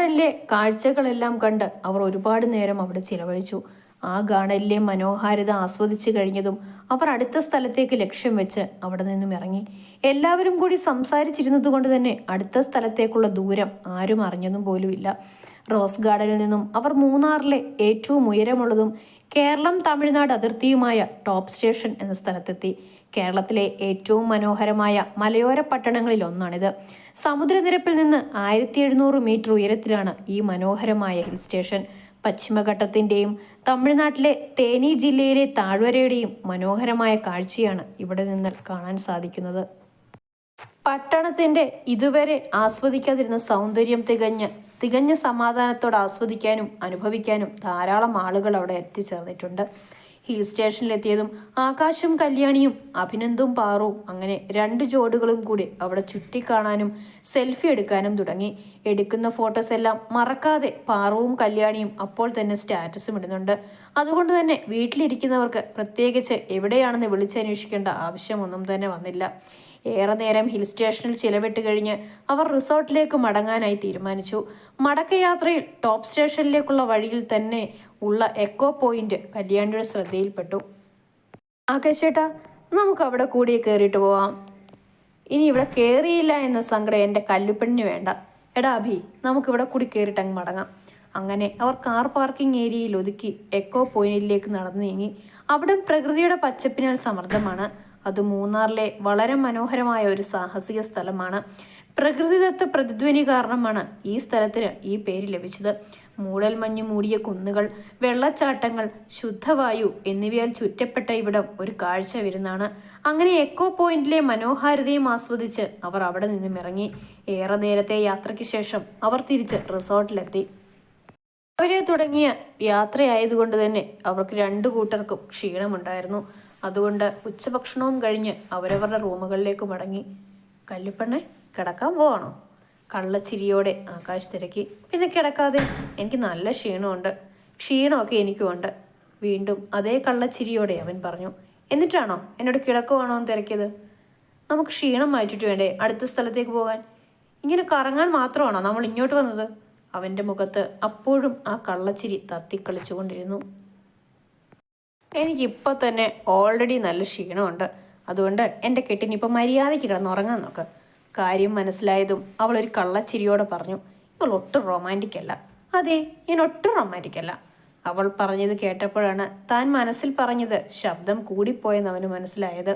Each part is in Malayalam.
ഗാർഡനിലെ കാഴ്ചകളെല്ലാം കണ്ട് അവർ ഒരുപാട് നേരം അവിടെ ചിലവഴിച്ചു. ആ ഗാർഡനിലെ മനോഹാരിത ആസ്വദിച്ചു കഴിഞ്ഞതും അവർ അടുത്ത സ്ഥലത്തേക്ക് ലക്ഷ്യം വെച്ച് അവിടെ നിന്നും ഇറങ്ങി. എല്ലാവരും കൂടി സംസാരിച്ചിരുന്നത് കൊണ്ട് തന്നെ അടുത്ത സ്ഥലത്തേക്കുള്ള ദൂരം ആരും അറിഞ്ഞതും പോലുമില്ല. റോസ് ഗാർഡനിൽ നിന്നും അവർ മൂന്നാറിലെ ഏറ്റവും ഉയരമുള്ളതും കേരളം തമിഴ്നാട് അതിർത്തിയുമായ ടോപ്പ് സ്റ്റേഷൻ എന്ന സ്ഥലത്തെത്തി. കേരളത്തിലെ ഏറ്റവും മനോഹരമായ മലയോര പട്ടണങ്ങളിൽ ഒന്നാണിത്. സമുദ്രനിരപ്പിൽ നിന്ന് 1700 മീറ്റർ ഉയരത്തിലാണ് ഈ മനോഹരമായ ഹിൽ സ്റ്റേഷൻ. പശ്ചിമഘട്ടത്തിന്റെയും തമിഴ്നാട്ടിലെ തേനി ജില്ലയിലെ താഴ്വരയുടെയും മനോഹരമായ കാഴ്ചയാണ് ഇവിടെ നിന്ന് കാണാൻ സാധിക്കുന്നത്. പട്ടണത്തിന്റെ ഇതുവരെ ആസ്വദിക്കാതിരുന്ന സൗന്ദര്യം തികഞ്ഞ സമാധാനത്തോടെ ആസ്വദിക്കാനും അനുഭവിക്കാനും ധാരാളം ആളുകൾ അവിടെ എത്തിച്ചേർന്നിട്ടുണ്ട്. ഹിൽ സ്റ്റേഷനിലെത്തിയതും ആകാശും കല്യാണിയും അഭിനന്ദും പാറുവും അങ്ങനെ 2 ജോഡികളും കൂടി അവിടെ ചുറ്റിക്കാണാനും സെൽഫി എടുക്കാനും തുടങ്ങി. എടുക്കുന്ന ഫോട്ടോസ് എല്ലാം മറക്കാതെ പാറുവും കല്യാണിയും അപ്പോൾ തന്നെ സ്റ്റാറ്റസും ഇടുന്നുണ്ട്. അതുകൊണ്ട് തന്നെ വീട്ടിലിരിക്കുന്നവർക്ക് പ്രത്യേകിച്ച് എവിടെയാണെന്ന് വിളിച്ചന്വേഷിക്കേണ്ട ആവശ്യമൊന്നും തന്നെ വന്നില്ല. ഏറെ നേരം ഹിൽ സ്റ്റേഷനിൽ ചിലവിട്ട് കഴിഞ്ഞ് അവർ റിസോർട്ടിലേക്ക് മടങ്ങാനായി തീരുമാനിച്ചു. മടക്കയാത്രയിൽ ടോപ്പ് സ്റ്റേഷനിലേക്കുള്ള വഴിയിൽ തന്നെ ഉള്ള എക്കോ പോയിന്റ് കല്യാണിയുടെ ശ്രദ്ധയിൽപ്പെട്ടു. ആകാശേട്ടാ, നമുക്ക് അവിടെ കൂടി കയറിയിട്ട് പോവാം. ഇനി ഇവിടെ കയറിയില്ല എന്ന സങ്കടം എൻ്റെ കല്ലുപ്പെണ്ണിന് വേണ്ട. എടാ അഭി, നമുക്കിവിടെ കൂടി കയറിയിട്ട് അങ്ങ് മടങ്ങാം. അങ്ങനെ അവർ കാർ പാർക്കിംഗ് ഏരിയയിൽ ഒതുക്കി എക്കോ പോയിന്റിലേക്ക് നടന്നു നീങ്ങി. അവിടെ പ്രകൃതിയുടെ പച്ചപ്പിനാൽ സമൃദ്ധമാണ്. അത് മൂന്നാറിലെ വളരെ മനോഹരമായ ഒരു സാഹസിക സ്ഥലമാണ്. പ്രകൃതിദത്ത പ്രതിധ്വനി കാരണമാണ് ഈ സ്ഥലത്തിന് ഈ പേര് ലഭിച്ചത്. മൂടൽമഞ്ഞു മൂടിയ കുന്നുകൾ, വെള്ളച്ചാട്ടങ്ങൾ, ശുദ്ധവായു എന്നിവയാൽ ചുറ്റപ്പെട്ട ഇവിടം ഒരു കാഴ്ച വിരുന്നാണ്. അങ്ങനെ എക്കോ പോയിന്റിലെ മനോഹാരിതയും ആസ്വദിച്ച് അവർ അവിടെ നിന്നും ഇറങ്ങി. ഏറെ നേരത്തെ യാത്രയ്ക്ക് ശേഷം അവർ തിരിച്ച് റിസോർട്ടിലെത്തി. അവരെ തുടങ്ങിയ യാത്രയായതുകൊണ്ട് തന്നെ അവർക്ക് 2 കൂട്ടർക്കും ക്ഷീണമുണ്ടായിരുന്നു. അതുകൊണ്ട് ഉച്ചഭക്ഷണവും കഴിഞ്ഞ് അവരവരുടെ റൂമുകളിലേക്ക് മടങ്ങി. കല്ലുപ്പെണ്ണെ, കിടക്കാൻ പോവാണോ? കള്ളച്ചിരിയോടെ ആകാശ് തിരക്കി. പിന്നെ കിടക്കാതെ, എനിക്ക് നല്ല ക്ഷീണമുണ്ട്. ക്ഷീണമൊക്കെ എനിക്കുമുണ്ട്. വീണ്ടും അതേ കള്ളച്ചിരിയോടെ അവൻ പറഞ്ഞു. എന്നിട്ടാണോ എന്നോട് കിടക്കുവാണോ എന്ന് തിരക്കിയത്? നമുക്ക് ക്ഷീണം മാറ്റിട്ട് വേണ്ടേ അടുത്ത സ്ഥലത്തേക്ക് പോകാൻ? ഇങ്ങനെ കറങ്ങാൻ മാത്രമാണോ നമ്മൾ ഇങ്ങോട്ട് വന്നത്? അവൻ്റെ മുഖത്ത് അപ്പോഴും ആ കള്ളച്ചിരി തത്തിക്കളിച്ചുകൊണ്ടിരുന്നു. എനിക്കിപ്പോൾ തന്നെ ഓൾറെഡി നല്ല ക്ഷീണമുണ്ട്. അതുകൊണ്ട് എൻ്റെ കെട്ടിനിപ്പോൾ മര്യാദയ്ക്ക് കിടന്നുറങ്ങാൻ നോക്ക്. കാര്യം മനസ്സിലായതും അവൾ ഒരു കള്ളച്ചിരിയോടെ പറഞ്ഞു. ഇവൾ ഒട്ടും റൊമാൻറ്റിക് അല്ല. അതെ, ഞാൻ ഒട്ടും റൊമാൻറ്റിക് അല്ല. അവൾ പറഞ്ഞത് കേട്ടപ്പോഴാണ് താൻ മനസ്സിൽ പറഞ്ഞത് ശബ്ദം കൂടിപ്പോയെന്ന് അവന് മനസ്സിലായത്.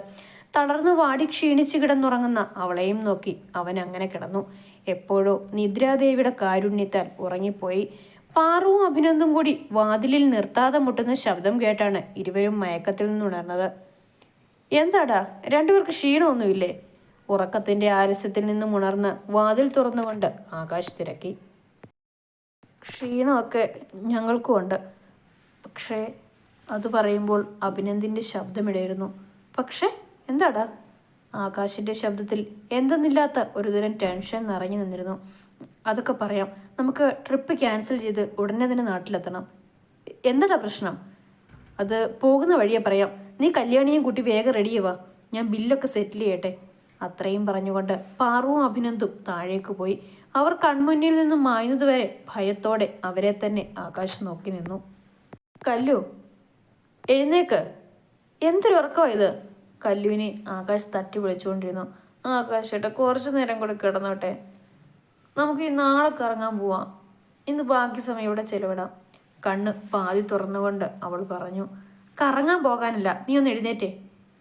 തളർന്നു വാടി ക്ഷീണിച്ചു കിടന്നുറങ്ങുന്ന അവളെയും നോക്കി അവൻ അങ്ങനെ കിടന്നു. എപ്പോഴോ നിദ്രാദേവിയുടെ കാരുണ്യത്താൽ ഉറങ്ങിപ്പോയി. പാറുവും അഭിനന്ദും കൂടി വാതിലിൽ നിർത്താതെ മുട്ടുന്ന ശബ്ദം കേട്ടാണ് ഇരുവരും മയക്കത്തിൽ നിന്നുണർന്നത്. എന്താടാ, 2 പേർക്ക് ക്ഷീണമൊന്നുമില്ലേ? ഉറക്കത്തിന്റെ ആലസ്യത്തിൽ നിന്നും ഉണർന്ന് വാതിൽ തുറന്നുകൊണ്ട് ആകാശ് തിരക്കി. ക്ഷീണമൊക്കെ ഞങ്ങൾക്കും ഉണ്ട്. പക്ഷേ, അത് പറയുമ്പോൾ അഭിനന്ദിന്റെ ശബ്ദമിടയിരുന്നു. പക്ഷേ എന്താടാ? ആകാശിന്റെ ശബ്ദത്തിൽ എന്തെന്നില്ലാത്ത ഒരുതരം ടെൻഷൻ നിറഞ്ഞു നിന്നിരുന്നു. അതൊക്കെ പറയാം. നമുക്ക് ട്രിപ്പ് ക്യാൻസൽ ചെയ്ത് ഉടനെ തന്നെ നാട്ടിലെത്തണം. എന്താടാ പ്രശ്നം? അത് പോകുന്ന വഴിയെ പറയാം. നീ കല്യാണിയും കൂട്ടി വേഗം റെഡിയാവാ. ഞാൻ ബില്ലൊക്കെ സെറ്റിൽ ചെയ്യട്ടെ. അത്രയും പറഞ്ഞുകൊണ്ട് പാറുവും അഭിനന്ദും താഴേക്ക് പോയി. അവർ കൺമുന്നിൽ നിന്നും മായുന്നതുവരെ ഭയത്തോടെ അവരെ തന്നെ ആകാശ് നോക്കി നിന്നു. കല്ലു, എഴുന്നേക്ക്. എന്തൊരു ഉറക്കമാണ് ഇത്? കല്ലുവിനെ ആകാശ് തട്ടി വിളിച്ചുകൊണ്ടിരുന്നു. ആകാശ് ഏട്ടാ, കുറച്ചു നേരം കൂടെ കിടന്നോട്ടെ. നമുക്ക് ഈ നാളെ കറങ്ങാൻ പോവാം. ഇന്ന് ബാക്കി സമയം ഇവിടെ ചെലവിടാം. കണ്ണ് പാതി തുറന്നുകൊണ്ട് അവൾ പറഞ്ഞു. കറങ്ങാൻ പോകാനല്ല, നീ ഒന്ന് എഴുന്നേറ്റേ.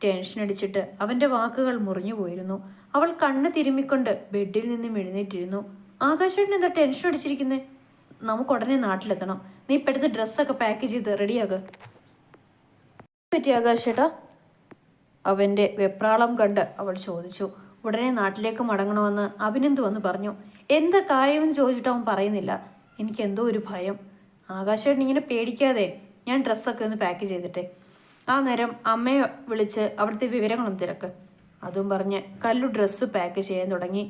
ടെൻഷൻ അടിച്ചിട്ട് അവൻ്റെ വാക്കുകൾ മുറിഞ്ഞു പോയിരുന്നു. അവൾ കണ്ണ് തിരുമ്മിക്കൊണ്ട് ബെഡിൽ നിന്നും എഴുന്നേറ്റിരുന്നു. ആകാശേട്ടൻ എന്താ ടെൻഷൻ അടിച്ചിരിക്കുന്നേ? നമുക്ക് ഉടനെ നാട്ടിലെത്തണം. നീ പെട്ടെന്ന് ഡ്രസ്സൊക്കെ പാക്ക് ചെയ്ത് റെഡിയാകുക. പറ്റി ആകാശേട്ടാ? അവൻ്റെ വെപ്രാളം കണ്ട് അവൾ ചോദിച്ചു. ഉടനെ നാട്ടിലേക്ക് മടങ്ങണമെന്ന് അഭിനന്ദു വന്ന് പറഞ്ഞു. എന്താ കാര്യമെന്ന് ചോദിച്ചിട്ട് അവൻ പറയുന്നില്ല. എനിക്കെന്തോ ഒരു ഭയം. ആകാശേട്ടൻ ഇങ്ങനെ പേടിക്കാതെ, ഞാൻ ഡ്രസ്സൊക്കെ ഒന്ന് പാക്ക് ചെയ്തിട്ടെ. ആ നേരം അമ്മയെ വിളിച്ച് അവിടുത്തെ വിവരങ്ങളൊന്നും തിരക്ക്. അതും പറഞ്ഞ് കല്ലു ഡ്രസ്സ് പാക്ക് ചെയ്യാൻ തുടങ്ങി.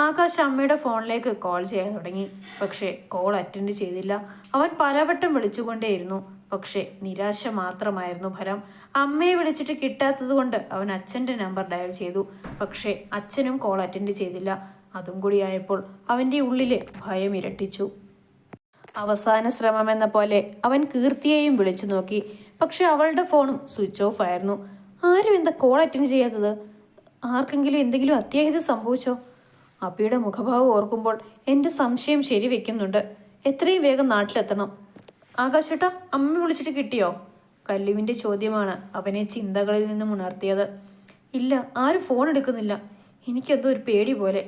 ആകാശ് അമ്മയുടെ ഫോണിലേക്ക് കോൾ ചെയ്യാൻ തുടങ്ങി. പക്ഷേ കോൾ അറ്റൻഡ് ചെയ്തില്ല. അവൻ പലവട്ടം വിളിച്ചുകൊണ്ടേയിരുന്നു. പക്ഷേ നിരാശ മാത്രമായിരുന്നു ഫലം. അമ്മയെ വിളിച്ചിട്ട് കിട്ടാത്തത് കൊണ്ട് അവൻ അച്ഛൻ്റെ നമ്പർ ഡയൽ ചെയ്തു. പക്ഷേ അച്ഛനും കോൾ അറ്റൻഡ് ചെയ്തില്ല. അതും കൂടിയായപ്പോൾ അവൻ്റെ ഉള്ളിലെ ഭയം ഇരട്ടിച്ചു. അവസാന ശ്രമമെന്ന പോലെ അവൻ കീർത്തിയെയും വിളിച്ചു നോക്കി. പക്ഷെ അവളുടെ ഫോണും സ്വിച്ച് ഓഫ് ആയിരുന്നു. ആരും എന്താ കോൾ അറ്റൻഡ് ചെയ്യാത്തത്? ആർക്കെങ്കിലും എന്തെങ്കിലും അത്യാഹിതം സംഭവിച്ചോ? അപ്പിയുടെ മുഖഭാവം ഓർക്കുമ്പോൾ എൻ്റെ സംശയം ശരിവെക്കുന്നുണ്ട്. എത്രയും വേഗം നാട്ടിലെത്തണം. ആകാശേട്ടാ, അമ്മ വിളിച്ചിട്ട് കിട്ടിയോ? കല്ലുവിൻ്റെ ചോദ്യമാണ് അവനെ ചിന്തകളിൽ നിന്നും ഉണർത്തിയത്. ഇല്ല, ആരും ഫോൺ എടുക്കുന്നില്ല. എനിക്കെന്തോ ഒരു പേടി പോലെ.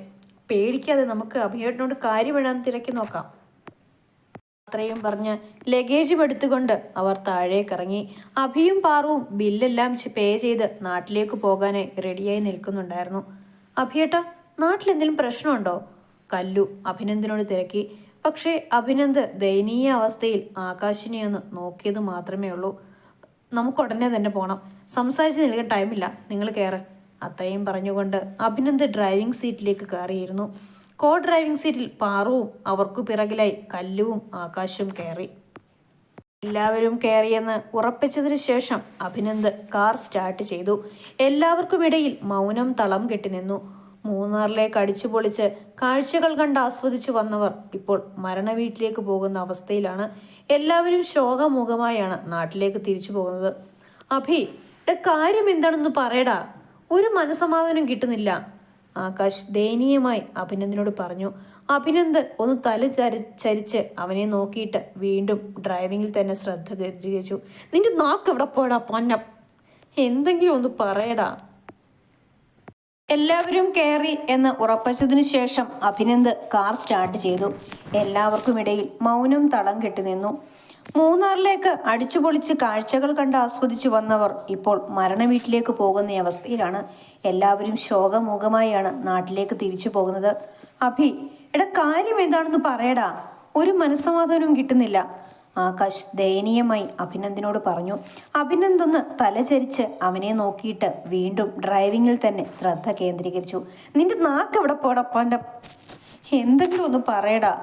പേടിക്കാതെ നമുക്ക് അഭിയേട്ടനോട് കാര്യമെഴാൻ തിരക്കി നോക്കാം. അത്രയും പറഞ്ഞ് ലഗേജും എടുത്തുകൊണ്ട് അവർ താഴേക്കിറങ്ങി. അഭിയും പാറുവും ബില്ലെല്ലാം പേ ചെയ്ത് നാട്ടിലേക്ക് പോകാനായി റെഡിയായി നിൽക്കുന്നുണ്ടായിരുന്നു. അഭിയേട്ടാ, നാട്ടിലെന്തെങ്കിലും പ്രശ്നമുണ്ടോ? കല്ലു അഭിനന്ദനോട് തിരക്കി. പക്ഷേ അഭിനന്ദ് ദയനീയ അവസ്ഥയിൽ ആകാശിനെ ഒന്ന് നോക്കിയത് മാത്രമേ ഉള്ളൂ. നമുക്കുടനെ തന്നെ പോകണം. സംസാരിച്ച് നിൽക്കാൻ ടൈമില്ല. നിങ്ങൾ കയറ്. അത്രയും പറഞ്ഞുകൊണ്ട് അഭിനന്ദ് ഡ്രൈവിംഗ് സീറ്റിലേക്ക് കയറിയിരുന്നു. കോ ഡ്രൈവിംഗ് സീറ്റിൽ പാറുവും അവർക്കു പിറകിലായി കല്ലുവും ആകാശവും കയറി. എല്ലാവരും കയറിയെന്ന് ഉറപ്പിച്ചതിന് ശേഷം അഭിനന്ദ് കാർ സ്റ്റാർട്ട് ചെയ്തു. എല്ലാവർക്കുമിടയിൽ മൗനം തളം കെട്ടി നിന്നു. മൂന്നാറിലേക്ക് അടിച്ചു പൊളിച്ച് കാഴ്ചകൾ കണ്ട് ആസ്വദിച്ചു വന്നവർ ഇപ്പോൾ മരണവീട്ടിലേക്ക് പോകുന്ന അവസ്ഥയിലാണ്. എല്ലാവരും ശോകമുഖമായാണ് നാട്ടിലേക്ക് തിരിച്ചു പോകുന്നത്. അഭി, കാര്യം എന്താണെന്ന് പറയടാ. ഒരു മനസമാധാനം കിട്ടുന്നില്ല. ആകാശ് ദയനീയമായി അഭിനന്ദിനോട് പറഞ്ഞു. അഭിനന്ദ് ഒന്ന് തല ചരിച്ച് അവനെ നോക്കിയിട്ട് വീണ്ടും ഡ്രൈവിങ്ങിൽ തന്നെ ശ്രദ്ധ കേന്ദ്രീകരിച്ചു. നിന്റെ നാക്ക് എവിടെ പോയടാ പൊന്ന? എന്തെങ്കിലും ഒന്ന് പറയടാ. എല്ലാവരും കയറി എന്ന് ഉറപ്പിച്ചതിന് ശേഷം അഭിനന്ദ് കാർ സ്റ്റാർട്ട് ചെയ്തു. എല്ലാവർക്കും ഇടയിൽ മൗനം തളം കെട്ടി നിന്നു. മൂന്നാറിലേക്ക് അടിച്ചുപൊളിച്ച് കാഴ്ചകൾ കണ്ട് ആസ്വദിച്ചു വന്നവർ ഇപ്പോൾ മരണവീട്ടിലേക്ക് പോകുന്ന അവസ്ഥയിലാണ്. എല്ലാവരും ശോകമുഖമായാണ് നാട്ടിലേക്ക് തിരിച്ചു പോകുന്നത്. അഭി, കാര്യം എന്താണെന്ന് പറയടാ. ഒരു മനസ്സമാധാനവും കിട്ടുന്നില്ല. ആകാശ് ദയനീയമായി അഭിനന്ദിനോട് പറഞ്ഞു. അഭിനന്ദ് ഒന്ന് തലചരിച്ച് അവനെ നോക്കിയിട്ട് വീണ്ടും ഡ്രൈവിങ്ങിൽ തന്നെ ശ്രദ്ധ കേന്ദ്രീകരിച്ചു. നിന്റെ നാക്ക് എവിടെ പോടപ്പാൻ്റെ? എന്തെങ്കിലും ഒന്ന് പറയടാ.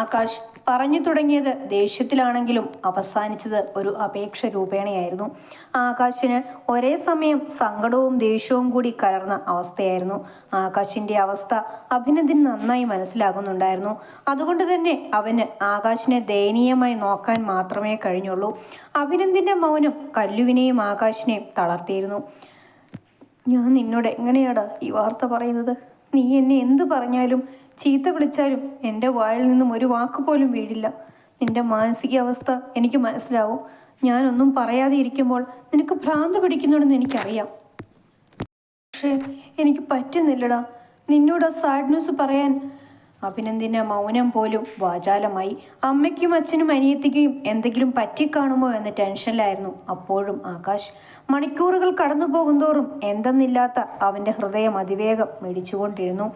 ആകാശ് പറഞ്ഞു തുടങ്ങിയത് ദേഷ്യത്തിലാണെങ്കിലും അവസാനിച്ചത് ഒരു അപേക്ഷ രൂപേണയായിരുന്നു. ആകാശിന് ഒരേ സമയം സങ്കടവും ദേഷ്യവും കൂടി കലർന്ന അവസ്ഥയായിരുന്നു. ആകാശിന്റെ അവസ്ഥ അഭിനന്ദിന് നന്നായി മനസ്സിലാകുന്നുണ്ടായിരുന്നു. അതുകൊണ്ട് തന്നെ അവന് ആകാശിനെ ദയനീയമായി നോക്കാൻ മാത്രമേ കഴിഞ്ഞുള്ളൂ. അഭിനന്ദിന്റെ മൗനം കല്ലുവിനെയും ആകാശിനെയും തളർത്തിയിരുന്നു. ഞാൻ നിന്നോട് എങ്ങനെയാടാ ഈ വാർത്ത പറയുന്നത്? നീ എന്നെ എന്ത് പറഞ്ഞാലും ചീത്ത വിളിച്ചാലും എൻ്റെ വായിൽ നിന്നും ഒരു വാക്ക് പോലും വീഴില്ല. നിന്റെ മാനസികാവസ്ഥ എനിക്ക് മനസ്സിലാവും. ഞാനൊന്നും പറയാതെ ഇരിക്കുമ്പോൾ നിനക്ക് ഭ്രാന്ത് പിടിക്കുന്നുണ്ടെന്ന് എനിക്കറിയാം. പക്ഷേ എനിക്ക് പറ്റുന്നില്ലടാ നിന്നോട് ആ സാഡ് ന്യൂസ് പറയാൻ. അഭിനന്ദിന്റെ മൗനം പോലും വാചാലമായി. അമ്മയ്ക്കും അച്ഛനും അനിയത്തിക്കും എന്തെങ്കിലും പറ്റിക്കാണുമോ എന്ന ടെൻഷനിലായിരുന്നു അപ്പോഴും ആകാശ്. മണിക്കൂറുകൾ കടന്നു പോകുന്തോറും എന്തെന്നില്ലാത്ത അവൻ്റെ ഹൃദയം അതിവേഗം മിടിച്ചുകൊണ്ടിരുന്നു.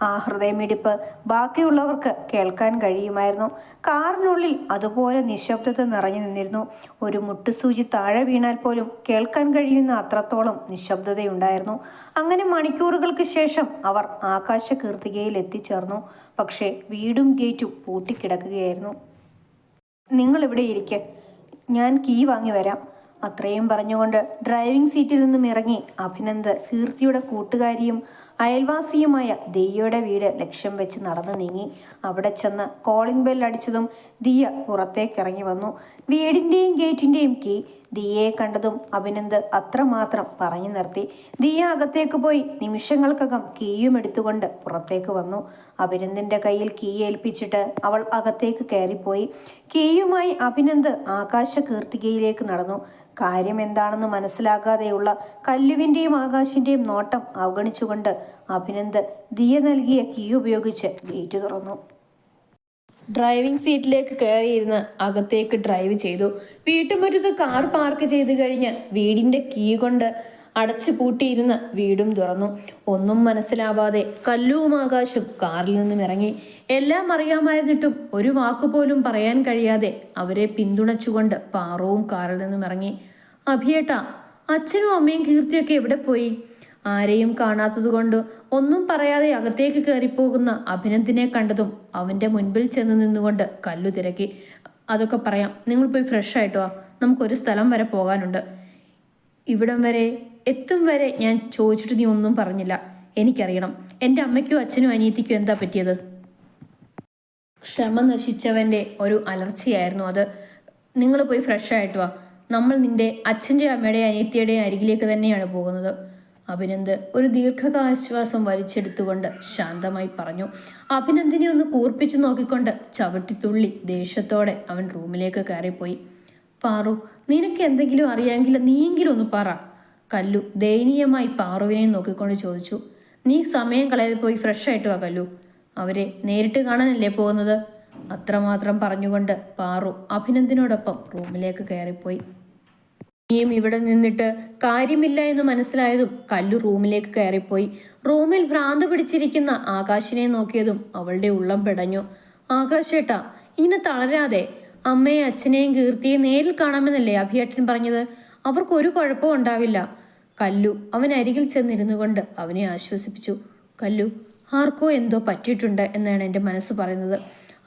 ആ ഹൃദയമിടിപ്പ് ബാക്കിയുള്ളവർക്ക് കേൾക്കാൻ കഴിയുമായിരുന്നു. കാറിനുള്ളിൽ അതുപോലെ നിശബ്ദത നിറഞ്ഞു നിന്നിരുന്നു. ഒരു മുട്ടുസൂചി താഴെ വീണാൽ പോലും കേൾക്കാൻ കഴിയുന്ന അത്രത്തോളം നിശബ്ദതയുണ്ടായിരുന്നു. അങ്ങനെ മണിക്കൂറുകൾക്ക് ശേഷം അവർ ആകാശ കീർത്തികയിൽ എത്തിച്ചേർന്നു. പക്ഷേ വീടും ഗേറ്റും പൂട്ടിക്കിടക്കുകയായിരുന്നു. നിങ്ങളിവിടെ ഇരിക്കെ, ഞാൻ കീ വാങ്ങി വരാം. അത്രയും പറഞ്ഞുകൊണ്ട് ഡ്രൈവിംഗ് സീറ്റിൽ നിന്നും ഇറങ്ങി അഭിനന്ദ് കീർത്തിയുടെ കൂട്ടുകാരിയും അയൽവാസിയുമായ ദിയയുടെ വീട് ലക്ഷ്യം വെച്ച് നടന്നു നീങ്ങി. അവിടെ ചെന്ന് കോളിംഗ് ബെൽ അടിച്ചതും ദിയ പുറത്തേക്ക് ഇറങ്ങി വന്നു. വീടിൻ്റെയും ഗേറ്റിൻ്റെയും കീ ദിയയെ കണ്ടതും അഭിനന്ദ് അത്രമാത്രം പറഞ്ഞു നിർത്തി. ദിയ അകത്തേക്ക് പോയി നിമിഷങ്ങൾക്കകം കീയും എടുത്തുകൊണ്ട് പുറത്തേക്ക് വന്നു. അഭിനന്ദിന്റെ കയ്യിൽ കീ ഏൽപ്പിച്ചിട്ട് അവൾ അകത്തേക്ക് കയറിപ്പോയി. കീയുമായി അഭിനന്ദ് ആകാശ കീർത്തികയിലേക്ക് നടന്നു. കാര്യം എന്താണെന്ന് മനസ്സിലാകാതെയുള്ള കല്ലുവിൻ്റെയും ആകാശിൻ്റെയും നോട്ടം അവഗണിച്ചുകൊണ്ട് അഭിനന്ദ് ദിയ നൽകിയ കീ ഉപയോഗിച്ച് ഗേറ്റ് തുറന്നു. ഡ്രൈവിംഗ് സീറ്റിലേക്ക് കയറിയിരുന്ന് അകത്തേക്ക് ഡ്രൈവ് ചെയ്തു. വീട്ടുമുറ്റത്ത് കാർ പാർക്ക് ചെയ്ത് കഴിഞ്ഞ് വീടിൻ്റെ കീ കൊണ്ട് അടച്ചു പൂട്ടിയിരുന്ന് വീടും തുറന്നു. ഒന്നും മനസ്സിലാവാതെ കല്ലുവും ആകാശും കാറിൽ നിന്നും ഇറങ്ങി. എല്ലാം അറിയാമായിരുന്നിട്ടും ഒരു വാക്കുപോലും പറയാൻ കഴിയാതെ അവരെ പിന്തുണച്ചുകൊണ്ട് പാറവും കാറിൽ നിന്നും ഇറങ്ങി. അഭിയേട്ടാ, അച്ഛനും അമ്മയും കീർത്തിയൊക്കെ എവിടെ പോയി? ആരെയും കാണാത്തതുകൊണ്ട് ഒന്നും പറയാതെ അകത്തേക്ക് കയറിപ്പോകുന്ന അഭിനന്ദിനെ കണ്ടതും അവൻ്റെ മുൻപിൽ ചെന്ന് നിന്നുകൊണ്ട് കല്ലു തിരക്കി. അതൊക്കെ പറയാം, നിങ്ങൾ പോയി ഫ്രഷ് ആയിട്ട് വാ, നമുക്കൊരു സ്ഥലം വരെ പോകാനുണ്ട്. ഇവിടം വരെ എത്തും വരെ ഞാൻ ചോദിച്ചിട്ട് നീ ഒന്നും പറഞ്ഞില്ല. എനിക്കറിയണം എൻ്റെ അമ്മയ്ക്കും അച്ഛനും അനിയത്തിക്കും എന്താ പറ്റിയത്. ക്ഷമ നശിച്ചവൻ്റെ ഒരു അലർച്ചയായിരുന്നു അത്. നിങ്ങൾ പോയി ഫ്രഷ് ആയിട്ട് വാ, നമ്മൾ നിന്റെ അച്ഛൻ്റെ അമ്മയുടെ അനിയത്തിയുടെ അരികിലേക്ക് തന്നെയാണ് പോകുന്നത്. അഭിനന്ദ് ഒരു ദീർഘാശ്വാസം വലിച്ചെടുത്തുകൊണ്ട് ശാന്തമായി പറഞ്ഞു. അഭിനന്ദിനെ ഒന്ന് കൂർപ്പിച്ചു നോക്കിക്കൊണ്ട് ചവിട്ടിത്തുള്ളി ദേഷ്യത്തോടെ അവൻ റൂമിലേക്ക് കയറിപ്പോയി. പാറു, നിനക്ക് എന്തെങ്കിലും അറിയാമെങ്കിൽ നീയെങ്കിലും ഒന്ന് പറ. കല്ലു ദയനീയമായി പാറുവിനെ നോക്കിക്കൊണ്ട് ചോദിച്ചു. നീ സമയം കളയാതെ പോയി ഫ്രഷ് ആയിട്ട് വാ കല്ലു, അവരെ നേരിട്ട് കാണാനല്ലേ പോകുന്നത്. അത്രമാത്രം പറഞ്ഞുകൊണ്ട് പാറു അഭിനന്ദിനോടൊപ്പം റൂമിലേക്ക് കയറിപ്പോയി. ഇനിയും ഇവിടെ നിന്നിട്ട് കാര്യമില്ല എന്ന് മനസ്സിലായതും കല്ലു റൂമിലേക്ക് കയറിപ്പോയി. റൂമിൽ ഭ്രാന്ത് പിടിച്ചിരിക്കുന്ന ആകാശിനെ നോക്കിയതും അവളുടെ ഉള്ളം പിടഞ്ഞു. ആകാശേട്ടാ, ഇങ്ങനെ തളരാതെ. അമ്മയും അച്ഛനെയും കീർത്തിയെ നേരിൽ കാണാമെന്നല്ലേ അഭിയേട്ടൻ പറഞ്ഞത്? അവർക്കൊരു കുഴപ്പവും ഉണ്ടാവില്ല. കല്ലു അവൻ അരികിൽ ചെന്നിരുന്നു കൊണ്ട് അവനെ ആശ്വസിപ്പിച്ചു. കല്ലു, ആർക്കോ എന്തോ പറ്റിയിട്ടുണ്ട് എന്നാണ് എൻ്റെ മനസ്സ് പറയുന്നത്.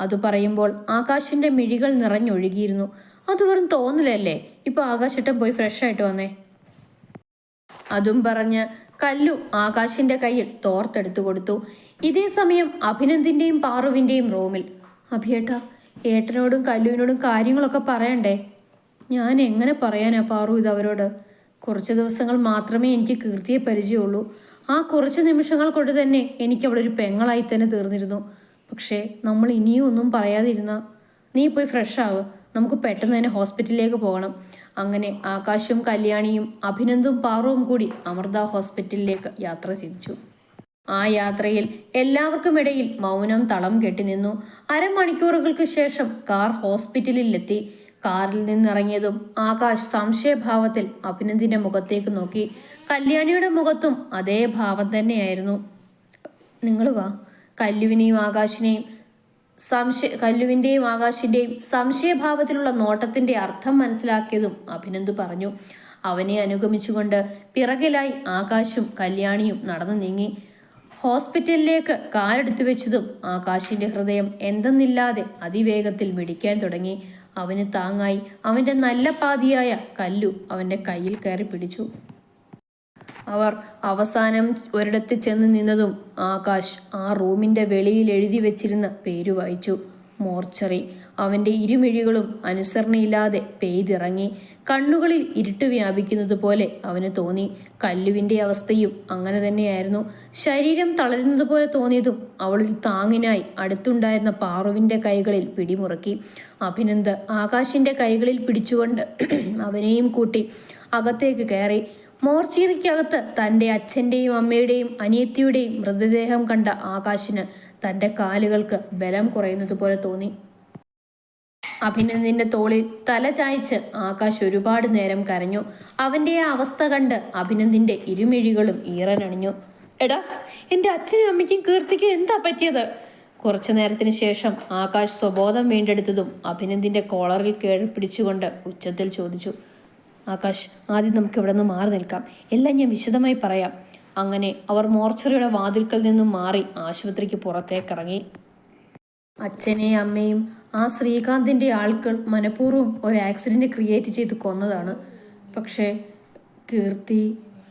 അത് പറയുമ്പോൾ ആകാശിൻ്റെ മിഴികൾ നിറഞ്ഞൊഴുകിയിരുന്നു. അത് വെറും തോന്നലല്ലേ. ഇപ്പൊ ആകാശേട്ടൻ പോയി ഫ്രഷ് ആയിട്ട് വന്നേ. അതും പറഞ്ഞ് കല്ലു ആകാശിന്റെ കയ്യിൽ തോർത്തെടുത്തു കൊടുത്തു. ഇതേ സമയം അഭിനന്ദിന്റെയും പാറുവിന്റെയും റൂമിൽ. അഭിയേട്ടാ, ഏട്ടനോടും കല്ലുവിനോടും കാര്യങ്ങളൊക്കെ പറയണ്ടേ? ഞാൻ എങ്ങനെ പറയാനാ പാറു ഇത് അവരോട്? കുറച്ച് ദിവസങ്ങൾ മാത്രമേ എനിക്ക് കീർത്തിയെ പരിചയമുള്ളൂ. ആ കുറച്ച് നിമിഷങ്ങൾ കൊണ്ട് തന്നെ എനിക്ക് അവളൊരു പെങ്ങളായി തന്നെ തീർന്നിരുന്നു. പക്ഷേ നമ്മൾ ഇനിയും ഒന്നും പറയാതിരുന്ന. നീ പോയി ഫ്രഷ് ആവ്, നമുക്ക് പെട്ടെന്ന് തന്നെ ഹോസ്പിറ്റലിലേക്ക് പോകണം. അങ്ങനെ ആകാശും കല്യാണിയും അഭിനന്ദും പാറുവും കൂടി അമൃത ഹോസ്പിറ്റലിലേക്ക് യാത്ര തിരിച്ചു. ആ യാത്രയിൽ എല്ലാവർക്കുമിടയിൽ മൗനം തളം കെട്ടി നിന്നു. അരമണിക്കൂറുകൾക്ക് ശേഷം കാർ ഹോസ്പിറ്റലിലെത്തി. കാറിൽ നിന്നിറങ്ങിയതും ആകാശ് സംശയഭാവത്തിൽ അഭിനന്ദിന്റെ മുഖത്തേക്ക് നോക്കി. കല്യാണിയുടെ മുഖത്തും അതേ ഭാവം തന്നെയായിരുന്നു. നിങ്ങൾ വാ. കല്ലുവിൻ്റെയും ആകാശിൻ്റെയും സംശയഭാവത്തിലുള്ള നോട്ടത്തിന്റെ അർത്ഥം മനസ്സിലാക്കിയതും അഭിനന്ദ് പറഞ്ഞു. അവനെ അനുഗമിച്ചുകൊണ്ട് പിറകിലായി ആകാശും കല്യാണിയും നടന്നു നീങ്ങി. ഹോസ്പിറ്റലിലേക്ക് കാലെടുത്തു വെച്ചതും ആകാശിന്റെ ഹൃദയം എന്തെന്നില്ലാതെ അതിവേഗത്തിൽ മിടിക്കാൻ തുടങ്ങി. അവന് താങ്ങായി അവന്റെ നല്ല പാതിയായ കല്ലു അവന്റെ കയ്യിൽ കയറി പിടിച്ചു. അവർ അവസാനം ഒരിടത്ത് ചെന്ന് നിന്നതും ആകാശ് ആ റൂമിന്റെ വെളിയിൽ എഴുതി വെച്ചിരുന്ന പേര് വായിച്ചു. മോർച്ചറി. അവന്റെ ഇരുമിഴികളും അനുസരണയില്ലാതെ പെയ്തിറങ്ങി. കണ്ണുകളിൽ ഇരുട്ട് വ്യാപിക്കുന്നത് പോലെ അവന് തോന്നി. കല്ലുവിന്റെ അവസ്ഥയും അങ്ങനെ തന്നെയായിരുന്നു. ശരീരം തളരുന്നത് പോലെ തോന്നിയതും അവളൊരു താങ്ങിനായി അടുത്തുണ്ടായിരുന്ന പാറുവിന്റെ കൈകളിൽ പിടിമുറുക്കി. അഭിനന്ദ് ആകാശിന്റെ കൈകളിൽ പിടിച്ചുകൊണ്ട് അവനെയും കൂട്ടി അകത്തേക്ക് കയറി. മോർച്ചറിക്കകത്ത് തൻ്റെ അച്ഛൻ്റെയും അമ്മയുടെയും അനിയത്തിയുടെയും മൃതദേഹം കണ്ട ആകാശിന് തൻ്റെ കാലുകൾക്ക് ബലം കുറയുന്നത് പോലെ തോന്നി. അഭിനന്ദിന്റെ തോളിൽ തല ചായ്ച്ച് ആകാശ് ഒരുപാട് നേരം കരഞ്ഞു. അവൻ്റെ ആ അവസ്ഥ കണ്ട് അഭിനന്ദിന്റെ ഇരുമിഴികളും ഈറനണിഞ്ഞു. എടാ, എൻ്റെ അച്ഛനും അമ്മയ്ക്കും കീർത്തിക്കും എന്താ പറ്റിയത്? കുറച്ചു നേരത്തിന് ശേഷം ആകാശ് സ്വബോധം വീണ്ടെടുത്തതും അഭിനന്ദിന്റെ കോളറിൽ കയറി പിടിച്ചുകൊണ്ട് ഉച്ചത്തിൽ ചോദിച്ചു. ആകാശ്, ആദ്യം നമുക്ക് ഇവിടെ നിന്ന് മാറി നിൽക്കാം. എല്ലാം ഞാൻ വിശദമായി പറയാം. അങ്ങനെ അവർ മോർച്ചറിയുടെ വാതിൽക്കൽ നിന്നും മാറി ആശുപത്രിക്ക് പുറത്തേക്കിറങ്ങി. അച്ഛനെയും അമ്മയും ആ ശ്രീകാന്തിൻ്റെ ആൾക്കൾ മനഃപൂർവ്വം ഒരു ആക്സിഡൻറ്റ് ക്രിയേറ്റ് ചെയ്ത് കൊന്നതാണ്. പക്ഷേ കീർത്തി,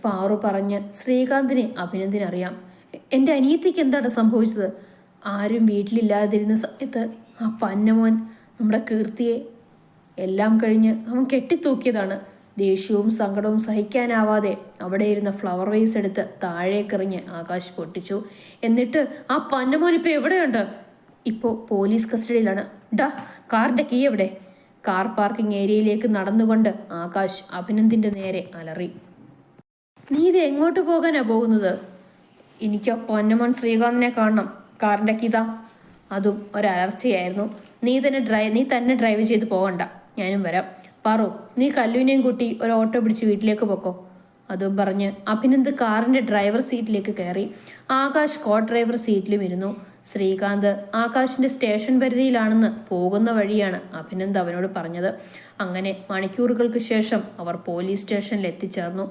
പാറു പറഞ്ഞ് ശ്രീകാന്തിനെ അഭിനന്ദിനറിയാം. എൻ്റെ അനിയത്തിക്ക് എന്താണ് സംഭവിച്ചത്? ആരും വീട്ടിലില്ലാതിരുന്ന സമയത്ത് ആ പന്നമോൻ നമ്മുടെ കീർത്തിയെ എല്ലാം കഴിഞ്ഞ് അവൻ കെട്ടിത്തൂക്കിയതാണ്. ദേഷ്യവും സങ്കടവും സഹിക്കാനാവാതെ അവിടെ ഇരുന്ന ഫ്ലവർ വേസ് എടുത്ത് താഴേക്കെറിഞ്ഞ് ആകാശ് പൊട്ടിച്ചു. എന്നിട്ട് ആ പന്നമോൻ ഇപ്പോൾ എവിടെയുണ്ട്? ഇപ്പോൾ പോലീസ് കസ്റ്റഡിയിലാണ്. ഡാ, കാറിൻ്റെ കീ എവിടെ? കാർ പാർക്കിംഗ് ഏരിയയിലേക്ക് നടന്നുകൊണ്ട് ആകാശ് അഭിനന്ദിന്റെ നേരെ അലറി. നീ ഇത് എങ്ങോട്ട് പോകാനാ പോകുന്നത്? എനിക്ക് പൊന്നമോൻ ശ്രീകാന്തിനെ കാണണം. കാറിൻ്റെ കീതാ. അതും ഒരലർച്ചയായിരുന്നു. നീ തന്നെ ഡ്രൈവ് ചെയ്ത് പോകണ്ട, ഞാനും വരാം. പാറു, നീ കല്ലുവിനെയും കൂട്ടി ഒരു ഓട്ടോ പിടിച്ച് വീട്ടിലേക്ക് പോക്കോ. അതും പറഞ്ഞ് അഭിനന്ദ് കാറിന്റെ ഡ്രൈവർ സീറ്റിലേക്ക് കയറി. ആകാശ് കോ ഡ്രൈവർ സീറ്റിലും ഇരുന്നു. ശ്രീകാന്ത് ആകാശിന്റെ സ്റ്റേഷൻ പരിധിയിലാണെന്ന് പോകുന്ന വഴിയാണ് അഭിനന്ദ് അവനോട് പറഞ്ഞത്. അങ്ങനെ മണിക്കൂറുകൾക്ക് ശേഷം അവർ പോലീസ് സ്റ്റേഷനിൽ എത്തിച്ചേർന്നു.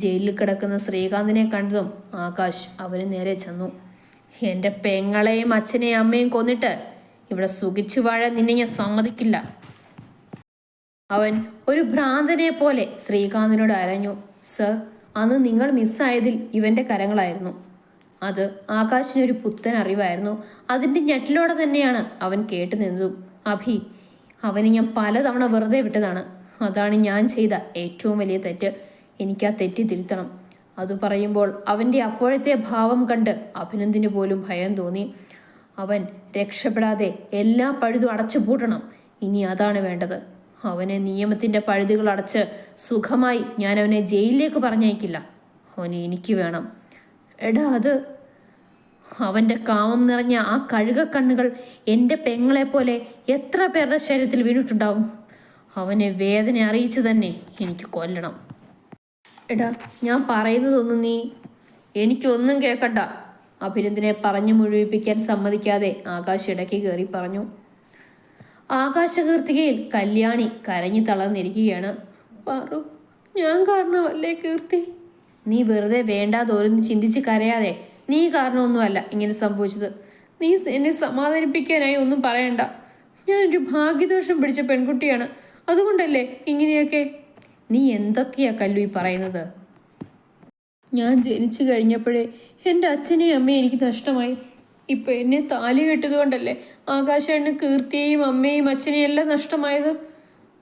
ജയിലിൽ കിടക്കുന്ന ശ്രീകാന്തിനെ കണ്ടതും ആകാശ് അവന് നേരെ ചെന്നു. എൻ്റെ പെങ്ങളെയും അച്ഛനെയും അമ്മയും കൊന്നിട്ട് ഇവിടെ സുഖിച്ചു വാഴാൻ നിന്നെ ഞാൻ സമ്മതിക്കില്ല. അവൻ ഒരു ഭ്രാന്തനെ പോലെ ശ്രീകാന്തിനോട് അരഞ്ഞു. സർ, അന്ന് നിങ്ങൾ മിസ്സായതിൽ ഇവൻ്റെ കരങ്ങളായിരുന്നു. അത് ആകാശിനൊരു പുത്തൻ അറിവായിരുന്നു. അതിൻ്റെ ഞെട്ടലോടെ തന്നെയാണ് അവൻ കേട്ടു നിന്നതും. അഭി, അവനെ ഞാൻ പലതവണ വെറുതെ വിട്ടതാണ്. അതാണ് ഞാൻ ചെയ്ത ഏറ്റവും വലിയ തെറ്റ്. എനിക്ക് ആ തെറ്റ് തിരുത്തണം. അത് പറയുമ്പോൾ അവൻ്റെ അപ്പോഴത്തെ ഭാവം കണ്ട് അഭിനന്ദിന് പോലും ഭയം തോന്നി. അവൻ രക്ഷപ്പെടാതെ എല്ലാ പഴുതും അടച്ചു പൂട്ടണം. ഇനി അതാണ് വേണ്ടത്. അവനെ നിയമത്തിൻ്റെ പഴുതുകൾ അടച്ച് സുഖമായി ഞാൻ അവനെ ജയിലിലേക്ക് പറഞ്ഞയക്കില്ല. അവനെ എനിക്ക് വേണം. എടാ, അത് അവൻ്റെ കാമം നിറഞ്ഞ ആ കഴുകക്കണ്ണുകൾ എൻ്റെ പെങ്ങളെപ്പോലെ എത്ര പേരുടെ ശരീരത്തിൽ വീണിട്ടുണ്ടാകും. അവനെ വേദന അറിയിച്ച് തന്നെ എനിക്ക് കൊല്ലണം. എടാ, ഞാൻ പറയുന്നതൊന്നും നീ എനിക്കൊന്നും കേൾക്കണ്ട. അഭിനന്ദിനെ പറഞ്ഞു മുഴുവിപ്പിക്കാൻ സമ്മതിക്കാതെ ആകാശ് ഇടയ്ക്ക് കയറി പറഞ്ഞു. ആകാശകീർത്തികയിൽ കല്യാണി കരഞ്ഞു തളർന്നിരിക്കുകയാണ്. പാറു, ഞാൻ കാരണമല്ലേ കീർത്തി? നീ വെറുതെ വേണ്ടാതോരോന്ന് ചിന്തിച്ച് കരയാതെ. നീ കാരണമൊന്നുമല്ല ഇങ്ങനെ സംഭവിച്ചത്. നീ എന്നെ സമാധാനിപ്പിക്കാനായി ഒന്നും പറയണ്ട. ഞാനൊരു ഭാഗ്യദോഷം പിടിച്ച പെൺകുട്ടിയാണ്. അതുകൊണ്ടല്ലേ ഇങ്ങനെയൊക്കെ? നീ എന്തൊക്കെയാ കല്ലു ഈ പറയുന്നത്? ഞാൻ ജനിച്ചു കഴിഞ്ഞപ്പോഴേ എൻ്റെ അച്ഛനെയും അമ്മയും എനിക്ക് നഷ്ടമായി. ഇപ്പം എന്നെ താലി കെട്ടതുകൊണ്ടല്ലേ ആകാശേട്ടന് കീർത്തിയെയും അമ്മയെയും അച്ഛനെയും എല്ലാം നഷ്ടമായത്?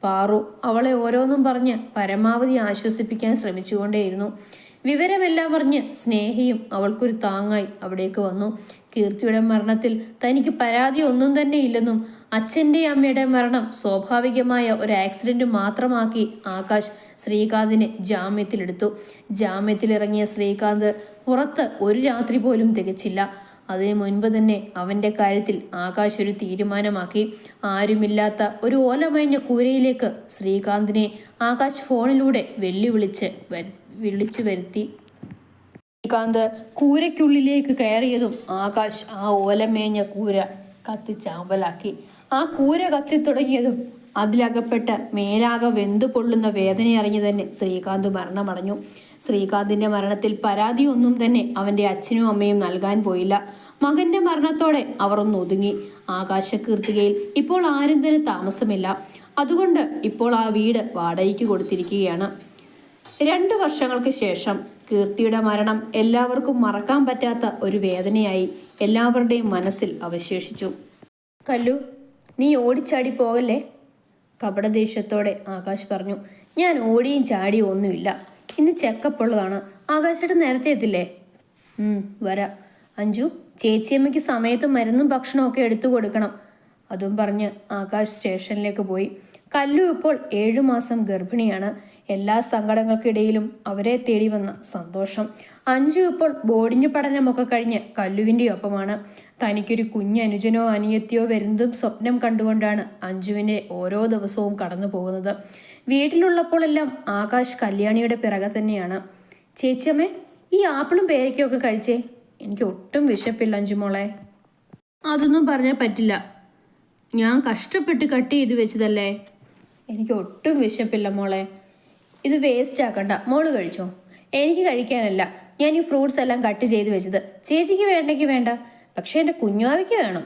പാറു അവളെ ഓരോന്നും പറഞ്ഞ് പരമാവധി ആശ്വസിപ്പിക്കാൻ ശ്രമിച്ചുകൊണ്ടേയിരുന്നു. വിവരമെല്ലാം പറഞ്ഞ് സ്നേഹയും അവൾക്കൊരു താങ്ങായി അവിടേക്ക് വന്നു. കീർത്തിയുടെ മരണത്തിൽ തനിക്ക് പരാതി ഒന്നും തന്നെ ഇല്ലെന്നും അച്ഛൻ്റെ അമ്മയുടെ മരണം സ്വാഭാവികമായ ഒരു ആക്സിഡന്റ് മാത്രമാക്കി ആകാശ് ശ്രീകാന്തിനെ ജാമ്യത്തിലെടുത്തു. ജാമ്യത്തിലിറങ്ങിയ ശ്രീകാന്ത് പുറത്ത് ഒരു രാത്രി പോലും തികച്ചില്ല. അതിനു മുൻപ് തന്നെ അവൻ്റെ കാര്യത്തിൽ ആകാശ് ഒരു തീരുമാനമാക്കി. ആരുമില്ലാത്ത ഒരു ഓലമയഞ്ഞ കൂരയിലേക്ക് ശ്രീകാന്തിനെ ആകാശ് ഫോണിലൂടെ വിളിച്ചു വരുത്തി. ശ്രീകാന്ത് കൂരയ്ക്കുള്ളിലേക്ക് കയറിയതും ആകാശ് ആ ഓലമേഞ്ഞ കൂര കത്തിച്ചാമ്പലാക്കി. ആ കൂര കത്തിത്തുടങ്ങിയതും അതിലകപ്പെട്ട് മേലാകെ വെന്തു പൊള്ളുന്ന വേദനയറിഞ്ഞു തന്നെ ശ്രീകാന്ത് മരണമടഞ്ഞു. ശ്രീകാന്തിന്റെ മരണത്തിൽ പരാതിയൊന്നും തന്നെ അവൻ്റെ അച്ഛനും അമ്മയും നൽകാൻ പോയില്ല. മകന്റെ മരണത്തോടെ അവർ ഒന്ന് ഒതുങ്ങി. ആകാശകീർത്തികയിൽ ഇപ്പോൾ ആരും തന്നെ താമസമില്ല. അതുകൊണ്ട് ഇപ്പോൾ ആ വീട് വാടകയ്ക്ക് കൊടുത്തിരിക്കുകയാണ്. 2 വർഷങ്ങൾക്ക് ശേഷം കീർത്തിയുടെ മരണം എല്ലാവർക്കും മറക്കാൻ പറ്റാത്ത ഒരു വേദനയായി എല്ലാവരുടെയും മനസ്സിൽ അവശേഷിച്ചു. കല്ലു, നീ ഓടിച്ചാടി പോകല്ലേ? കപടദേഷ്യത്തോടെ ആകാശ് പറഞ്ഞു. ഞാൻ ഓടിയും ചാടിയും ഒന്നുമില്ല. ഇന്ന് ചെക്കപ്പ് ഉള്ളതാണ്. ആകാശേട്ടൻ നേരത്തെ എത്തില്ലേ? വരാം. അഞ്ജു, ചേച്ചിയമ്മയ്ക്ക് സമയത്ത് മരുന്നും ഭക്ഷണവും ഒക്കെ എടുത്തു കൊടുക്കണം. അതും പറഞ്ഞ് ആകാശ് സ്റ്റേഷനിലേക്ക് പോയി. കല്ലു ഇപ്പോൾ 7 മാസം ഗർഭിണിയാണ്. എല്ലാ സങ്കടങ്ങൾക്കിടയിലും അവരെ തേടി വന്ന സന്തോഷം. അഞ്ജു ഇപ്പോൾ ബോർഡിംഗ് പഠനമൊക്കെ കഴിഞ്ഞ് കല്ലുവിൻ്റെ ഒപ്പമാണ്. തനിക്കൊരു കുഞ്ഞനുജനോ അനിയത്തിയോ വരുന്നതും സ്വപ്നം കണ്ടുകൊണ്ടാണ് അഞ്ജുവിൻ്റെ ഓരോ ദിവസവും കടന്നു പോകുന്നത്. വീട്ടിലുള്ളപ്പോഴെല്ലാം ആകാശ് കല്യാണിയുടെ പിറകെ തന്നെയാണ്. ചേച്ചിയമ്മേ, ഈ ആപ്പിളും പേരയ്ക്കൊക്കെ കഴിച്ചേ. എനിക്ക് ഒട്ടും വിശപ്പില്ല അഞ്ജുമോളെ. അതൊന്നും പറഞ്ഞാൽ പറ്റില്ല. ഞാൻ കഷ്ടപ്പെട്ട് കട്ട് ചെയ്ത് വെച്ചതല്ലേ. എനിക്ക് ഒട്ടും വിശപ്പില്ല മോളെ. ഇത് വേസ്റ്റ് ആക്കണ്ട, മോള് കഴിച്ചോ. എനിക്ക് കഴിക്കാനല്ല ഞാൻ ഈ ഫ്രൂട്ട്സ് എല്ലാം കട്ട് ചെയ്ത് വെച്ചത്. ചേച്ചിക്ക് വേണ്ടെങ്കിൽ വേണ്ട, പക്ഷെ എൻ്റെ കുഞ്ഞാവിക്ക് വേണം.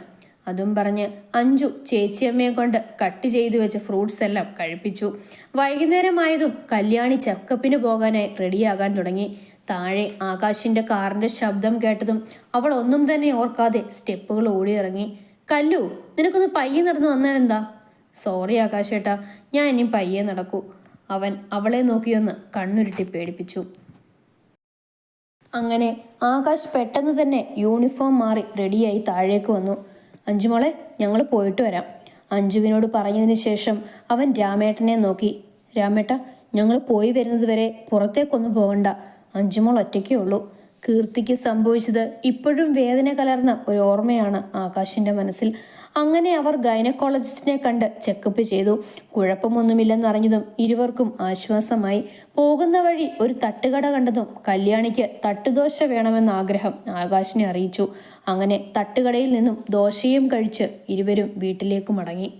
അതും പറഞ്ഞ് അഞ്ജു ചേച്ചിയമ്മയെ കൊണ്ട് കട്ട് ചെയ്തു വെച്ച ഫ്രൂട്ട്സ് എല്ലാം കഴിപ്പിച്ചു. വൈകുന്നേരമായതും കല്യാണി ചെക്കപ്പിന് പോകാനായി റെഡിയാകാൻ തുടങ്ങി. താഴെ ആകാശിൻ്റെ കാറിൻ്റെ ശബ്ദം കേട്ടതും അവൾ ഒന്നും തന്നെ ഓർക്കാതെ സ്റ്റെപ്പുകൾ ഓടിയിറങ്ങി. കല്ലു, നിനക്കൊന്ന് പയ്യെ നടന്നു വന്നാലെന്താ? സോറി ആകാശേട്ടാ, ഞാൻ ഇനി പയ്യെ നടക്കൂ. അവൻ അവളെ നോക്കിയൊന്ന് കണ്ണുരുട്ടി പേടിപ്പിച്ചു. അങ്ങനെ ആകാശ് പെട്ടെന്ന് തന്നെ യൂണിഫോം മാറി റെഡിയായി താഴേക്ക് വന്നു. അഞ്ജുമോളെ, ഞങ്ങൾ പോയിട്ട് വരാം. അഞ്ജുവിനോട് പറഞ്ഞതിന് ശേഷം അവൻ രാമേട്ടനെ നോക്കി. രാമേട്ട, ഞങ്ങൾ പോയി വരുന്നത് വരെ പുറത്തേക്കൊന്നും പോകണ്ട. അഞ്ജുമോൾ ഒറ്റയ്ക്കേ ഉള്ളൂ. കീർത്തിക്ക് സംഭവിച്ചത് ഇപ്പോഴും വേദന കലർന്ന ഒരു ഓർമ്മയാണ് ആകാശിൻ്റെ മനസ്സിൽ. അങ്ങനെ അവർ ഗൈനക്കോളജിസ്റ്റിനെ കണ്ട് ചെക്കപ്പ് ചെയ്തു. കുഴപ്പമൊന്നുമില്ലെന്നറിഞ്ഞതും ഇരുവർക്കും ആശ്വാസമായി. പോകുന്ന വഴി ഒരു തട്ടുകട കണ്ടതും കല്യാണിക്ക് തട്ടുദോശ വേണമെന്ന ആഗ്രഹം ആകാശിനെ അറിയിച്ചു. അങ്ങനെ തട്ടുകടയിൽ നിന്നും ദോശയും കഴിച്ച് ഇരുവരും വീട്ടിലേക്ക് മടങ്ങി.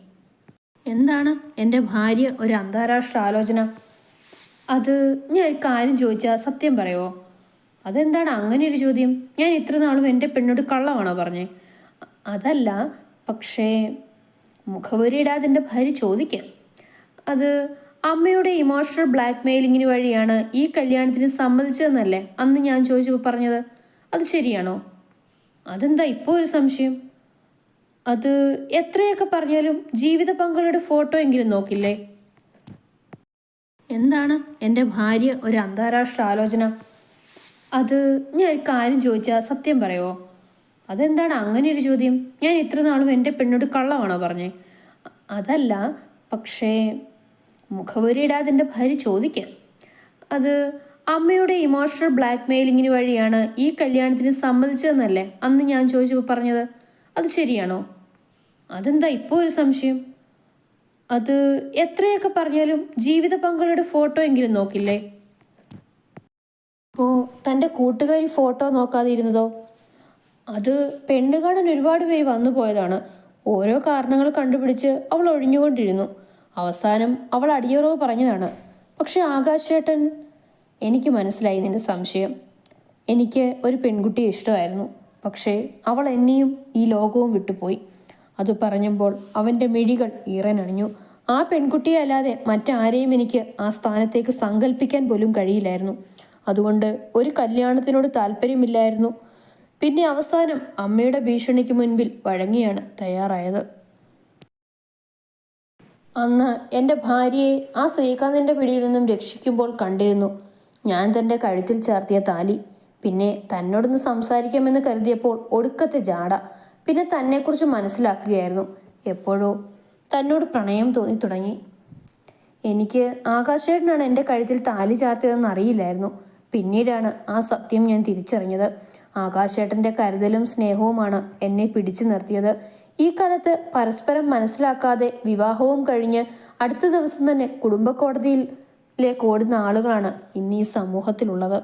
എന്താണ് എൻ്റെ ഭാര്യ ഒരു അന്താരാഷ്ട്ര ആലോചന? അത് ഞാൻ ഒരു കാര്യം ചോദിച്ചാൽ സത്യം പറയുമോ? അതെന്താണ് അങ്ങനെ ഒരു ചോദ്യം? ഞാൻ ഇത്ര നാളും എൻ്റെ പെണ്ണോട് കള്ളമാണോ പറഞ്ഞേ? അതല്ല, പക്ഷേ മുഖവരിയിടാതെ എൻ്റെ ഭാര്യ ചോദിക്കാം. അത് അമ്മയുടെ ഇമോഷണൽ ബ്ലാക്ക് മെയിലിങ്ങിന് വഴിയാണ് ഈ കല്യാണത്തിന് സമ്മതിച്ചതെന്നല്ലേ അന്ന് ഞാൻ ചോദിച്ചപ്പോൾ പറഞ്ഞത്? അത് ശരിയാണോ? അതെന്താ ഇപ്പോൾ ഒരു സംശയം? അത് എത്രയൊക്കെ പറഞ്ഞാലും ജീവിത പങ്കാളിയുടെ ഫോട്ടോ എങ്കിലും നോക്കില്ലേ? എന്താണ് എൻ്റെ ഭാര്യ ഒരു അന്താരാഷ്ട്ര ആലോചന? അത് ഞാൻ ഒരു കാര്യം ചോദിച്ചാൽ സത്യം പറയുമോ? അതെന്താണ് അങ്ങനെ ഒരു ചോദ്യം? ഞാൻ ഇത്ര നാളും എൻ്റെ പെണ്ണോട് കള്ളമാണോ പറഞ്ഞേ? അതല്ല, പക്ഷേ മുഖവുരയിടാതെ എൻ്റെ ഭാര്യ ചോദിക്കാം. അത് അമ്മയുടെ ഇമോഷണൽ ബ്ലാക്ക് മെയിലിങ്ങിന് വഴിയാണ് ഈ കല്യാണത്തിന് സമ്മതിച്ചതെന്നല്ലേ അന്ന് ഞാൻ ചോദിച്ചപ്പോൾ പറഞ്ഞത്? അത് ശരിയാണോ? അതെന്താ ഇപ്പോൾ ഒരു സംശയം? അത് എത്രയൊക്കെ പറഞ്ഞാലും ജീവിത പങ്കാളിയുടെ ഫോട്ടോ എങ്കിലും നോക്കില്ലേ? അപ്പോൾ തൻ്റെ കൂട്ടുകാരി ഫോട്ടോ നോക്കാതെ ഇരുന്നതോ? അത് പെണ്ണ് കാണാൻ ഒരുപാട് പേര് വന്നു പോയതാണ്. ഓരോ കാരണങ്ങൾ കണ്ടുപിടിച്ച് അവൾ ഒഴിഞ്ഞുകൊണ്ടിരുന്നു. അവസാനം അവൾ അടിയറവ് പറഞ്ഞതാണ്. പക്ഷെ ആകാശേട്ടൻ... എനിക്ക് മനസ്സിലായി നിന്റെ സംശയം. എനിക്ക് ഒരു പെൺകുട്ടിയെ ഇഷ്ടമായിരുന്നു. പക്ഷേ അവൾ എന്നെയും ഈ ലോകവും വിട്ടുപോയി. അത് പറഞ്ഞപ്പോൾ അവൻ്റെ മിഴികൾ ഈറനണിഞ്ഞു. ആ പെൺകുട്ടിയെ അല്ലാതെ മറ്റാരെയും എനിക്ക് ആ സ്ഥാനത്തേക്ക് സങ്കല്പിക്കാൻ പോലും കഴിയില്ലായിരുന്നു. അതുകൊണ്ട് ഒരു കല്യാണത്തിനോട് താല്പര്യമില്ലായിരുന്നു. പിന്നെ അവസാനം അമ്മയുടെ ഭീഷണിക്ക് മുൻപിൽ വഴങ്ങിയാണ് തയ്യാറായത്. അന്ന് എൻ്റെ ഭാര്യയെ ആ ശ്രീകാന്തിൻ്റെ പിടിയിൽ നിന്നും രക്ഷിക്കുമ്പോൾ കണ്ടിരുന്നു ഞാൻ തൻ്റെ കഴുത്തിൽ ചാർത്തിയ താലി. പിന്നെ തന്നോടൊന്ന് സംസാരിക്കാമെന്ന് കരുതിയപ്പോൾ ഒടുക്കത്തെ ജാട. പിന്നെ തന്നെക്കുറിച്ച് മനസ്സിലാക്കുകയായിരുന്നു. എപ്പോഴോ തന്നോട് പ്രണയം തോന്നി തുടങ്ങി. എനിക്ക് ആകാശേട്ടനാണ് എൻ്റെ കഴുത്തിൽ താലി ചാർത്തിയതെന്ന് അറിയില്ലായിരുന്നു. പിന്നീടാണ് ആ സത്യം ഞാൻ തിരിച്ചറിഞ്ഞത്. ആകാശേട്ടൻ്റെ കരുതലും സ്നേഹവുമാണ് എന്നെ പിടിച്ചു നിർത്തിയത്. ഈ കാലത്ത് പരസ്പരം മനസ്സിലാക്കാതെ വിവാഹവും കഴിഞ്ഞ് അടുത്ത ദിവസം തന്നെ കുടുംബ കോടതിയിലേക്ക് ഓടുന്ന ആളുകളാണ് ഇന്ന് ഈ സമൂഹത്തിലുള്ളത്.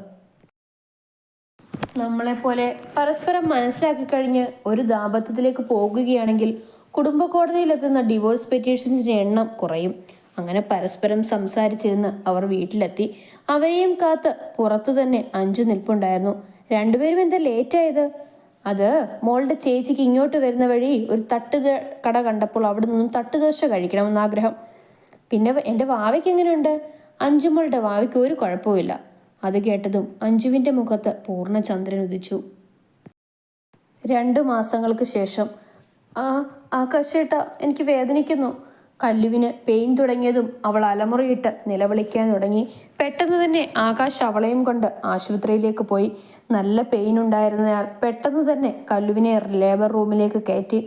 നമ്മളെപ്പോലെ പരസ്പരം മനസ്സിലാക്കി കഴിഞ്ഞ് ഒരു ദാമ്പത്യത്തിലേക്ക് പോകുകയാണെങ്കിൽ കുടുംബ കോടതിയിലെത്തുന്ന ഡിവോഴ്സ് പെറ്റീഷൻസിന്റെ എണ്ണം കുറയും. അങ്ങനെ പരസ്പരം സംസാരിച്ചിരുന്ന് അവർ വീട്ടിലെത്തി. അവരെയും കാത്ത് പുറത്തു തന്നെ അഞ്ചു നിൽപ്പുണ്ടായിരുന്നു. രണ്ടുപേരും എന്താ ലേറ്റായത്? അത് മോളുടെ ചേച്ചിക്ക് ഇങ്ങോട്ട് വരുന്ന വഴി ഒരു കട കണ്ടപ്പോൾ അവിടെ നിന്നും തട്ടുദോശ കഴിക്കണമെന്ന് ആഗ്രഹം. പിന്നെ എൻ്റെ വാവയ്ക്ക് എങ്ങനെയുണ്ട്? അഞ്ചുമോളുടെ വാവയ്ക്ക് ഒരു കുഴപ്പമില്ല. അത് കേട്ടതും അഞ്ജുവിൻ്റെ മുഖത്ത് പൂർണ്ണചന്ദ്രൻ ഉദിച്ചു. 2 മാസങ്ങൾക്ക് ശേഷം ആകാശേട്ടാ, എനിക്ക് വേദനിക്കുന്നു. കല്ലുവിന് പെയിൻ തുടങ്ങിയതും അവൾ അലമുറയിട്ട് നിലവിളിക്കാൻ തുടങ്ങി. പെട്ടെന്ന് തന്നെ ആകാശ് അവളെയും കൊണ്ട് ആശുപത്രിയിലേക്ക് പോയി. നല്ല പെയിൻ ഉണ്ടായിരുന്നയാൾ പെട്ടെന്ന് തന്നെ കല്ലുവിനെ ലേബർ റൂമിലേക്ക് കയറ്റി.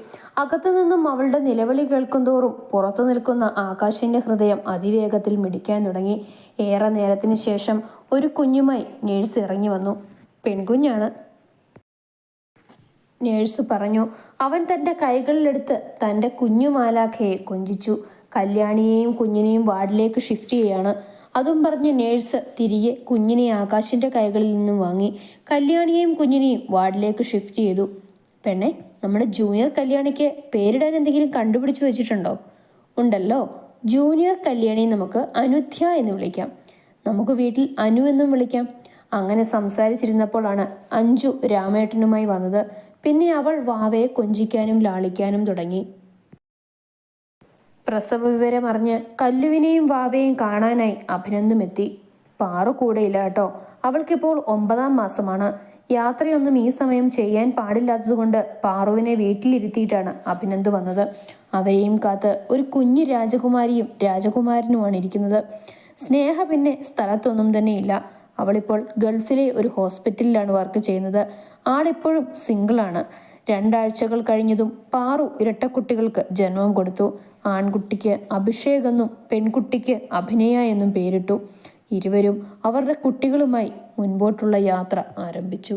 അകത്തു നിന്നും അവളുടെ നിലവിളി കേൾക്കുന്തോറും പുറത്തു നിൽക്കുന്ന ആകാശിന്റെ ഹൃദയം അതിവേഗത്തിൽ മിടിക്കാൻ തുടങ്ങി. ഏറെ നേരത്തിന് ശേഷം ഒരു കുഞ്ഞുമായി നേഴ്സ് ഇറങ്ങി വന്നു. പെൺകുഞ്ഞാണ്, നേഴ്സ് പറഞ്ഞു. അവൻ തൻ്റെ കൈകളിലെടുത്ത് തൻ്റെ കുഞ്ഞു മാലാഖയെ കൊഞ്ചിച്ചു. കല്യാണിയെയും കുഞ്ഞിനെയും വാർഡിലേക്ക് ഷിഫ്റ്റ് ചെയ്യാണ്. അതും പറഞ്ഞ് നേഴ്സ് തിരികെ കുഞ്ഞിനെ ആകാശിൻ്റെ കൈകളിൽ നിന്നും വാങ്ങി. കല്യാണിയെയും കുഞ്ഞിനെയും വാർഡിലേക്ക് ഷിഫ്റ്റ് ചെയ്തു. പെണ്ണെ, നമ്മുടെ ജൂനിയർ കല്യാണിക്ക് പേരിടാൻ എന്തെങ്കിലും കണ്ടുപിടിച്ചു വെച്ചിട്ടുണ്ടോ? ഉണ്ടല്ലോ, ജൂനിയർ കല്യാണി നമുക്ക് അനുധ്യ എന്ന് വിളിക്കാം. നമുക്ക് വീട്ടിൽ അനു എന്നും വിളിക്കാം. അങ്ങനെ സംസാരിച്ചിരുന്നപ്പോഴാണ് അഞ്ജു രാമേട്ടനുമായി വന്നത്. പിന്നെ അവൾ വാവയെ കൊഞ്ചിക്കാനും ലാളിക്കാനും തുടങ്ങി. പ്രസവ വിവരം അറിഞ്ഞ് കല്ലുവിനെയും വാവയെയും കാണാനായി അഭിനന്ദും എത്തി. പാറു കൂടെയില്ല കേട്ടോ. അവൾക്കിപ്പോൾ 9ാം മാസമാണ്. യാത്രയൊന്നും ഈ സമയം ചെയ്യാൻ പാടില്ലാത്തതുകൊണ്ട് പാറുവിനെ വീട്ടിലിരുത്തിയിട്ടാണ് അഭിനന്ദ് വന്നത്. അവരെയും കാത്ത് ഒരു കുഞ്ഞു രാജകുമാരിയും രാജകുമാരനുമാണ് ഇരിക്കുന്നത്. സ്നേഹ പിന്നെ സ്ഥലത്തൊന്നും തന്നെ ഇല്ല. അവളിപ്പോൾ ഗൾഫിലെ ഒരു ഹോസ്പിറ്റലിലാണ് വർക്ക് ചെയ്യുന്നത്. ആളിപ്പോഴും സിംഗിളാണ്. 2 ആഴ്ചകൾ കഴിഞ്ഞതും പാറു ഇരട്ടക്കുട്ടികൾക്ക് ജന്മം കൊടുത്തു. ആൺകുട്ടിക്ക് അഭിഷേക് എന്നും പെൺകുട്ടിക്ക് അഭിനയ എന്നും പേരിട്ടു. ഇരുവരും അവരുടെ കുട്ടികളുമായി മുൻപോട്ടുള്ള യാത്ര ആരംഭിച്ചു.